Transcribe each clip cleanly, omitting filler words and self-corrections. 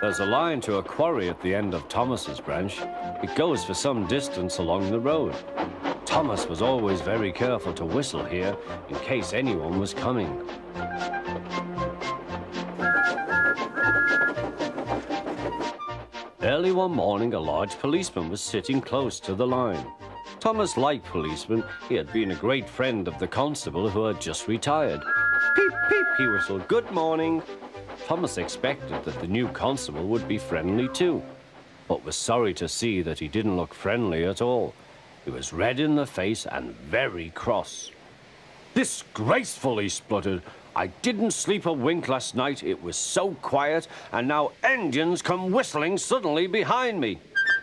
There's a line to a quarry at the end of Thomas's branch. It goes for some distance along the road. Thomas was always very careful to whistle here in case anyone was coming. Early one morning, a large policeman was sitting close to the line. Thomas liked policemen. He had been a great friend of the constable who had just retired. Peep, peep, he whistled, "Good morning." Thomas expected that the new constable would be friendly too, but was sorry to see that he didn't look friendly at all. He was red in the face and very cross. "Disgraceful," he spluttered. "I didn't sleep a wink last night. It was so quiet, and now engines come whistling suddenly behind me."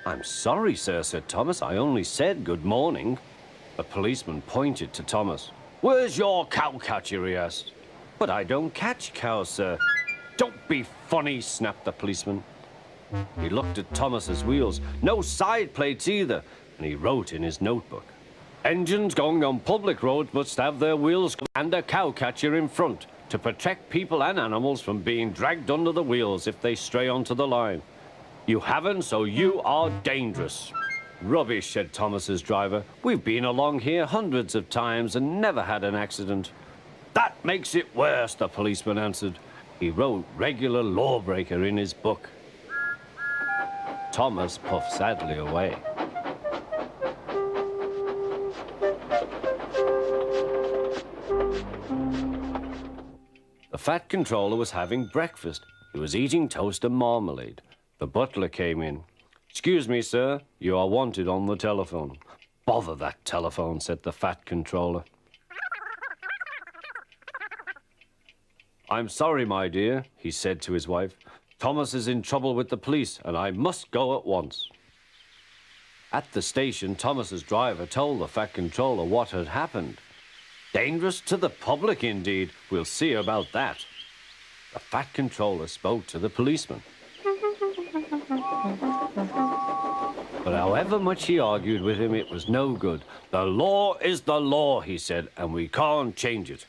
"I'm sorry, sir," said Thomas. "I only said good morning." The policeman pointed to Thomas. "Where's your cowcatcher?" he asked. "But I don't catch cows, sir." "Don't be funny," snapped the policeman. He looked at Thomas's wheels. No side plates either, and he wrote in his notebook, "Engines going on public roads must have their wheels and a cowcatcher in front to protect people and animals from being dragged under the wheels if they stray onto the line. You haven't, so you are dangerous." "Rubbish," said Thomas's driver. "We've been along here hundreds of times and never had an accident." "That makes it worse," the policeman answered. He wrote "regular lawbreaker" in his book. Thomas puffed sadly away. The fat controller was having breakfast. He was eating toast and marmalade. The butler came in. "Excuse me, sir, you are wanted on the telephone." "Bother that telephone," said the fat controller. "I'm sorry, my dear," he said to his wife. "Thomas is in trouble with the police, and I must go at once." At the station, Thomas's driver told the fat controller what had happened. Dangerous to the public, indeed. We'll see about that. The fat controller spoke to the policeman. But however much he argued with him, it was no good. "The law is the law," he said, "and we can't change it."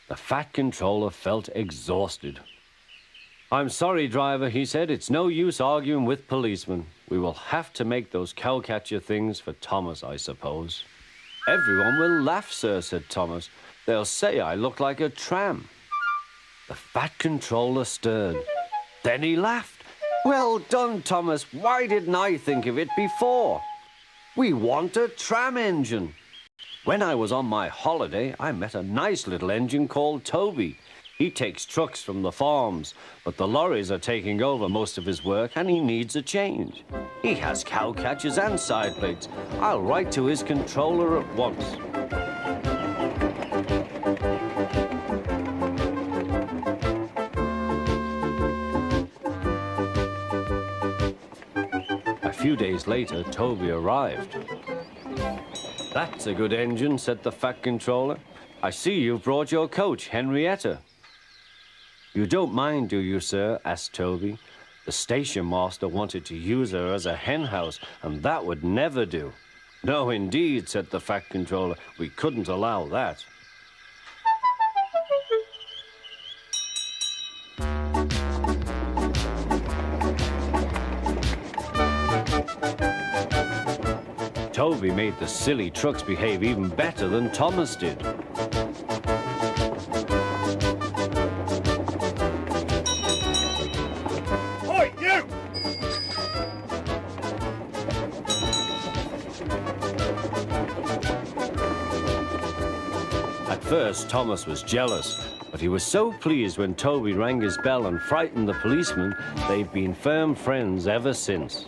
The fat controller felt exhausted. "I'm sorry, driver," he said. "It's no use arguing with policemen. We will have to make those cowcatcher things for Thomas, I suppose." "Everyone will laugh, sir," said Thomas. "They'll say I look like a tram." The fat controller stirred. Then he laughed. "Well done, Thomas. Why didn't I think of it before? We want a tram engine. When I was on my holiday, I met a nice little engine called Toby. He takes trucks from the farms, but the lorries are taking over most of his work and he needs a change. He has cowcatchers and side plates. I'll write to his controller at once." A few days later, Toby arrived. "That's a good engine," said the fat controller. "I see you've brought your coach, Henrietta." "You don't mind, do you, sir?" asked Toby. "The station master wanted to use her as a hen house, and that would never do." "No, indeed," said the fat controller. "We couldn't allow that." Toby made the silly trucks behave even better than Thomas did. Oi, you! At first, Thomas was jealous, but he was so pleased when Toby rang his bell and frightened the policeman. They've been firm friends ever since.